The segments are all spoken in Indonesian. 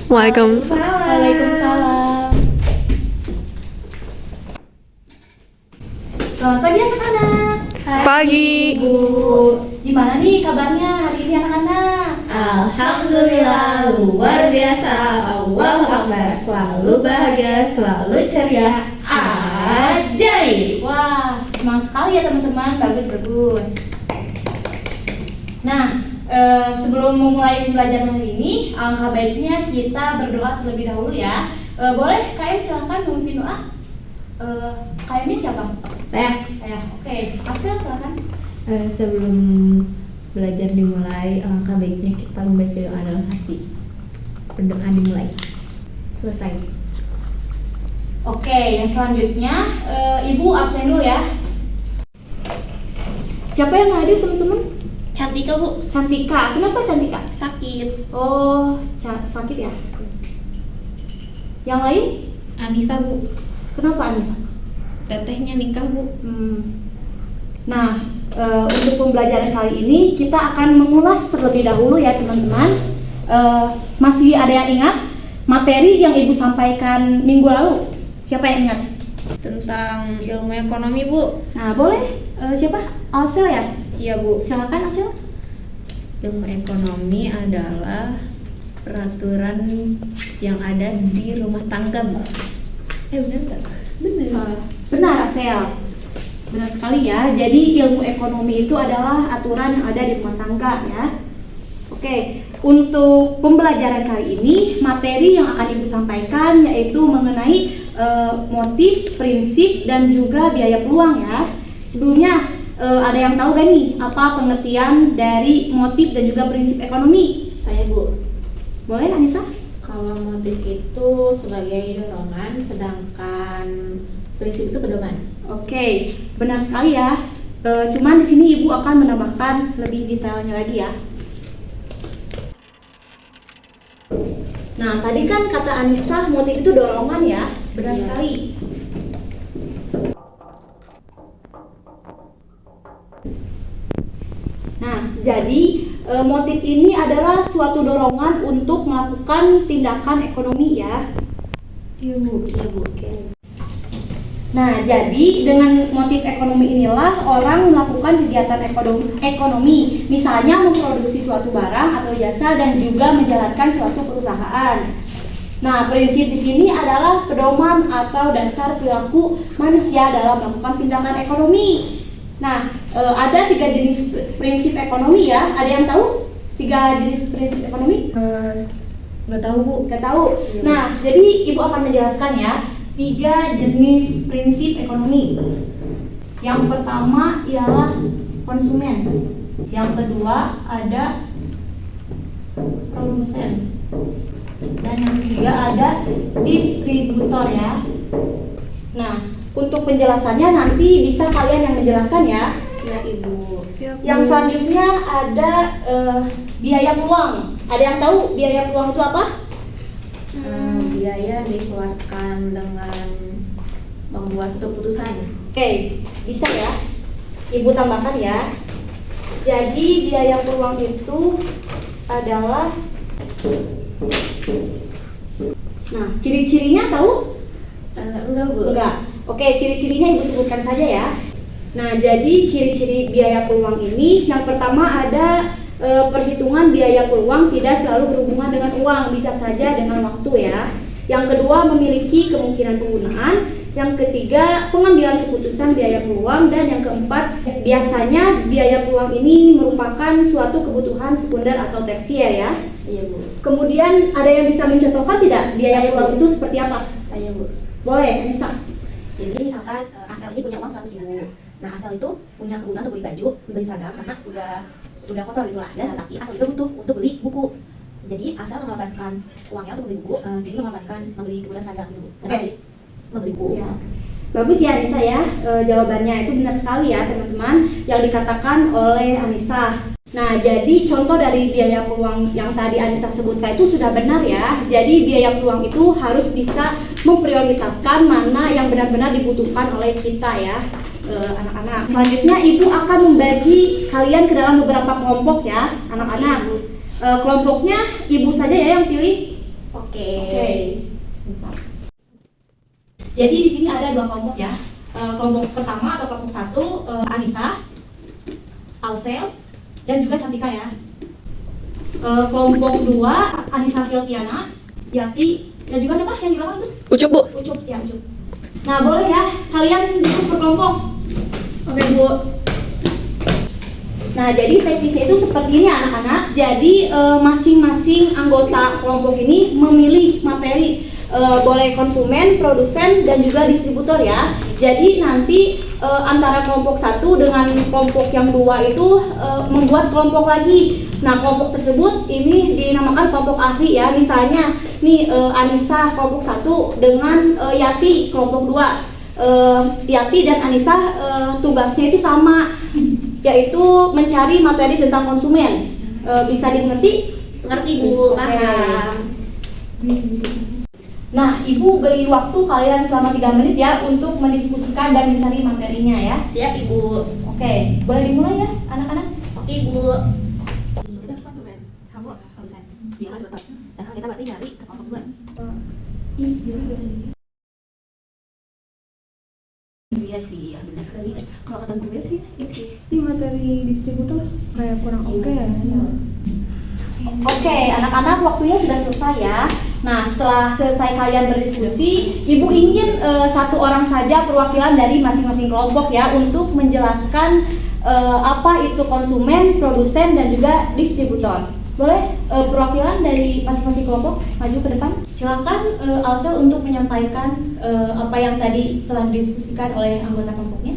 Waalaikumsalam. Waalaikumsalam. Selamat pagi anak-anak. Pagi. Ibu, gimana nih kabarnya hari ini anak-anak? Alhamdulillah, luar biasa. Allahu Akbar. Selalu bahagia, selalu ceria. Ajaib. Wah, semangat sekali ya teman-teman. Bagus. Nah, sebelum memulai pembelajaran hari ini, alangkah baiknya kita berdoa terlebih dahulu ya. Boleh KM silakan memimpin doa. KM-nya siapa? Saya Oke, Afel silakan. sebelum belajar dimulai, alangkah baiknya kita membaca doa dalam hati. Berdoa dimulai. Selesai. Oke, yang selanjutnya Ibu absen dulu ya. Siapa yang hadir teman-teman? Cantika, Bu. Cantika. Kenapa Cantika? Sakit. Oh, sakit ya. Yang lain? Anissa, Bu. Kenapa Anissa? Tetehnya nikah, Bu. Nah, untuk pembelajaran kali ini kita akan mengulas terlebih dahulu ya teman-teman. Masih ada yang ingat materi yang Ibu sampaikan minggu lalu? Siapa yang ingat? Tentang ilmu ekonomi, Bu. Nah, boleh. Siapa? Alsel ya? Iya, Bu. Silakan Alsel. Ilmu ekonomi adalah peraturan yang ada di rumah tangga, Bu. Benar nggak? Benar, Alsel. Benar sekali ya. Jadi ilmu ekonomi itu adalah aturan yang ada di rumah tangga ya. Oke, untuk pembelajaran kali ini materi yang akan Ibu sampaikan yaitu mengenai motif, prinsip, dan juga biaya peluang ya. Sebelumnya ada yang tahu gak nih apa pengertian dari motif dan juga prinsip ekonomi? Saya, Bu. Boleh Anissa? Kalau motif itu sebagai dorongan, sedangkan prinsip itu pedoman. Oke, benar sekali ya. Cuman di sini Ibu akan menambahkan lebih detailnya lagi ya. Nah, tadi kan kata Anissa motif itu dorongan ya. Benar Iya. sekali. Nah, jadi motif ini adalah suatu dorongan untuk melakukan tindakan ekonomi ya. Iya, Bu. Nah, jadi dengan motif ekonomi inilah orang melakukan kegiatan ekonomi, misalnya memproduksi suatu barang atau jasa dan juga menjalankan suatu perusahaan. Nah, prinsip di sini adalah pedoman atau dasar perilaku manusia dalam melakukan tindakan ekonomi. Nah, ada 3 jenis prinsip ekonomi ya. Ada yang tahu 3 jenis prinsip ekonomi? Nggak tahu, Bu. Nggak tahu. Nah, jadi Ibu akan menjelaskan ya 3 jenis prinsip ekonomi. Yang pertama ialah konsumen. Yang kedua ada produsen. Dan yang ketiga ada distributor ya. Nah, untuk penjelasannya nanti bisa kalian yang menjelaskan ya. Siap, Ibu. Yang selanjutnya ada biaya peluang. Ada yang tahu biaya peluang itu apa? Biaya dikeluarkan dengan membuat keputusan. Oke, bisa ya. Ibu tambahkan ya. Jadi biaya peluang itu adalah, nah, ciri-cirinya tahu? Enggak, Bu. Enggak. Oke, ciri-cirinya Ibu sebutkan saja ya. Nah, jadi ciri-ciri biaya peluang ini yang pertama ada perhitungan biaya peluang tidak selalu berhubungan dengan uang, bisa saja dengan waktu ya. Yang kedua memiliki kemungkinan penggunaan. Yang ketiga pengambilan keputusan biaya peluang. Dan yang keempat biasanya biaya peluang ini merupakan suatu kebutuhan sekunder atau tersier ya. Iya, Bu. Kemudian ada yang bisa mencontohkan tidak biaya Saya, peluang Bu. itu seperti apa? Saya, Bu. Boleh, Anissa. Jadi misalkan Asal ini punya uang 100.000. Nah, Asal itu punya kebutuhan untuk beli baju seragam karena udah kotor gitu lah. Dan tapi Asal itu butuh untuk beli buku. Jadi Asal mengorbankan uangnya untuk beli buku, jadi mengorbankan membeli kebutuhan seragam gitu, Bu. Oke. Membeli buku. Ya. Bagus ya Anissa ya, jawabannya itu benar sekali ya teman-teman yang dikatakan oleh Anissa. Nah, jadi contoh dari biaya peluang yang tadi Anissa sebutkan itu sudah benar ya. Jadi biaya peluang itu harus bisa memprioritaskan mana yang benar-benar dibutuhkan oleh kita ya, anak-anak. Selanjutnya Ibu akan membagi kalian ke dalam beberapa kelompok ya, anak-anak. Kelompoknya Ibu saja ya yang pilih. Oke. Oke. Sebentar. Jadi di sini ada dua kelompok ya. Kelompok pertama atau kelompok satu Anissa, Alsel, dan juga Cantika ya. Kelompok dua Anissa Silviana, Yati, dan juga siapa yang di belakang itu? Ucup, Bu. Ucup ya, Ucup. Nah boleh ya kalian duduk berkelompok. Oke Bu. Nah jadi teknisnya itu seperti ini anak-anak. Jadi masing-masing anggota kelompok ini memilih materi. Boleh konsumen, produsen, dan juga distributor ya. Jadi nanti antara kelompok satu dengan kelompok yang dua itu membuat kelompok lagi. Nah kelompok tersebut ini dinamakan kelompok ahli ya. Misalnya nih Anissa kelompok satu dengan Yati kelompok dua. Yati dan Anissa tugasnya itu sama, yaitu mencari materi tentang konsumen. Bisa dimengerti? Ngerti, Bu. Paham. Nah, Ibu beri waktu kalian selama 3 menit ya untuk mendiskusikan dan mencari materinya ya. Siap, Ibu. Oke, boleh dimulai ya anak-anak? Oke, Bu. Kita konsumen, kamu produsen. Iya kan tetap. Nah, kita berarti nyari ke kelompok 2. Iya sih, ya benar. Kalau kata gue sih, iya sih. Ini materi distributor kayak kurang oke ya. Oke, anak-anak waktunya sudah selesai ya. Nah, setelah selesai kalian berdiskusi, Ibu ingin satu orang saja perwakilan dari masing-masing kelompok ya untuk menjelaskan apa itu konsumen, produsen, dan juga distributor. Boleh perwakilan dari masing-masing kelompok maju ke depan. Silakan Alsel untuk menyampaikan apa yang tadi telah didiskusikan oleh anggota kelompoknya.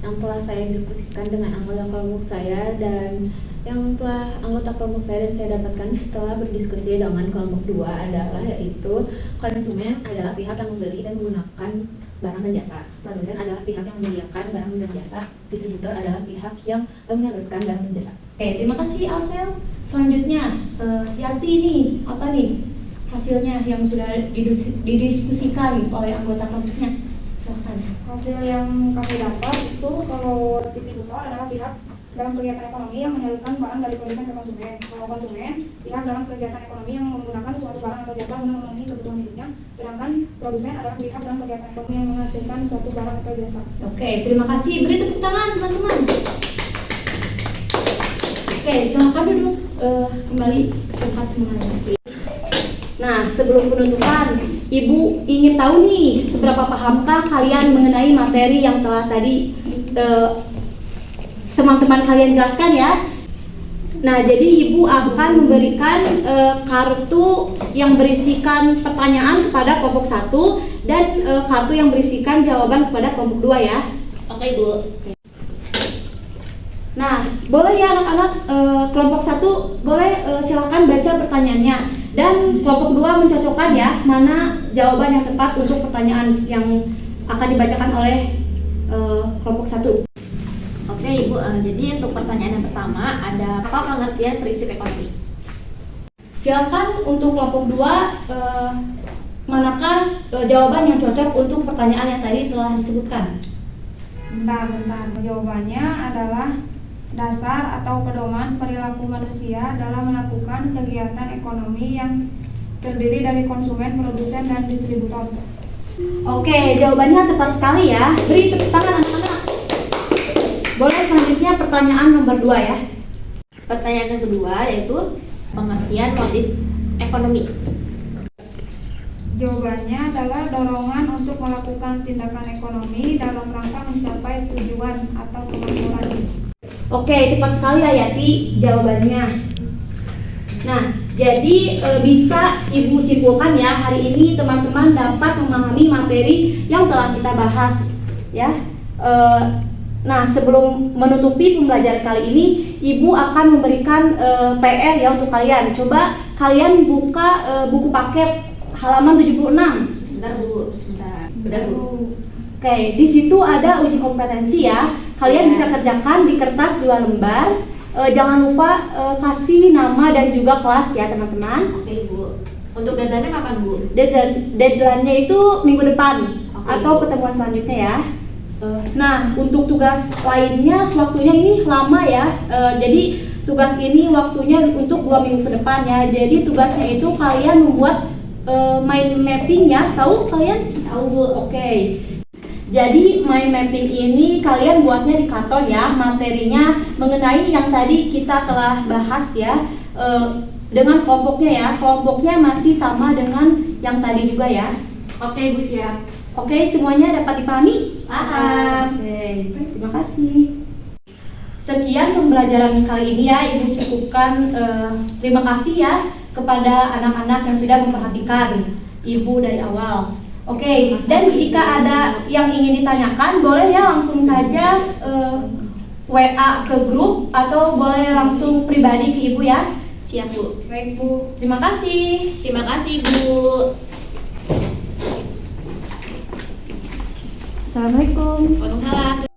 Yang telah saya diskusikan dengan anggota kelompok saya dan yang telah anggota kelompok saya dan saya dapatkan setelah berdiskusi dengan kelompok 2 adalah yaitu konsumen adalah pihak yang membeli dan menggunakan barang dan jasa, produsen adalah pihak yang menyediakan barang dan jasa, distributor adalah pihak yang menyalurkan barang dan jasa. Oke, terima kasih Alsel. Selanjutnya Yanti ini apa nih hasilnya yang sudah didiskusikan oleh anggota kelompoknya? Silakan. Hasil yang kami dapat itu kalau distributor adalah pihak dalam kegiatan ekonomi yang menyalurkan barang dari produsen ke konsumen. Kalau konsumen, pihak dalam kegiatan ekonomi yang menggunakan suatu barang atau jasa untuk memenuhi kebutuhan hidupnya. Sedangkan produsen adalah pihak dalam kegiatan ekonomi yang menghasilkan suatu barang atau jasa. Oke, terima kasih. Beri tepuk tangan teman-teman. Oke, silakan duduk kembali ke tempat semuanya. Nah, sebelum penutupan, Ibu ingin tahu nih seberapa pahamkah kalian mengenai materi yang telah tadi teman-teman kalian jelaskan ya. Nah, jadi Ibu akan memberikan kartu yang berisikan pertanyaan kepada kelompok 1 dan kartu yang berisikan jawaban kepada kelompok 2 ya. Oke, Bu. Nah, boleh ya anak-anak kelompok 1 boleh silakan baca pertanyaannya dan kelompok 2 mencocokkan ya mana jawaban yang tepat untuk pertanyaan yang akan dibacakan oleh kelompok 1. Oke, Ibu. Jadi untuk pertanyaan yang pertama ada apa pengertian prinsip ekonomi? Silakan untuk kelompok 2 manakah jawaban yang cocok untuk pertanyaan yang tadi telah disebutkan? Bentar. Jawabannya adalah dasar atau pedoman perilaku manusia dalam melakukan kegiatan ekonomi yang terdiri dari konsumen, produsen, dan distributor. Oke, jawabannya tepat sekali ya. Beri tepuk tangan anak-anak. Boleh selanjutnya pertanyaan nomor 2 ya. Pertanyaan yang kedua yaitu pengertian motif ekonomi. Jawabannya adalah dorongan untuk melakukan tindakan ekonomi dalam rangka mencapai tujuan atau kemakmuran. Oke, tepat sekali ya Yati jawabannya. Nah, jadi bisa Ibu simpulkan ya hari ini teman-teman dapat memahami materi yang telah kita bahas ya. Nah, sebelum menutupi pembelajaran kali ini, Ibu akan memberikan PR ya untuk kalian. Coba kalian buka buku paket halaman 76. Sebentar, Bu. Benar, Bu. Oke, di situ ada uji kompetensi ya. Kalian bisa kerjakan di kertas 2 lembar. Jangan lupa kasih nama dan juga kelas ya teman-teman. Oke, Bu. Untuk deadline-nya kapan, Bu? Deadline-nya itu minggu depan atau Bu. pertemuan selanjutnya ya. Nah, untuk tugas lainnya waktunya ini lama ya. Jadi tugas ini waktunya untuk 2 minggu ke depan ya. Jadi tugasnya itu kalian membuat mind mappingnya. Tahu kalian? Tahu Bu. Oke. Jadi mind mapping ini kalian buatnya di karton ya. Materinya mengenai yang tadi kita telah bahas ya. Dengan kelompoknya ya. Kelompoknya masih sama dengan yang tadi juga ya. Oke Bu, siap. Oke, semuanya dapat dipahami? Paham. Oke, terima kasih. Sekian pembelajaran kali ini ya, Ibu cukupkan. Terima kasih ya kepada anak-anak yang sudah memperhatikan Ibu dari awal. Oke, dan jika ada yang ingin ditanyakan, boleh ya langsung saja WA ke grup atau boleh langsung pribadi ke Ibu ya. Siap Bu. Baik Bu. Terima kasih. Terima kasih Bu. Assalamualaikum. Waalaikumsalam.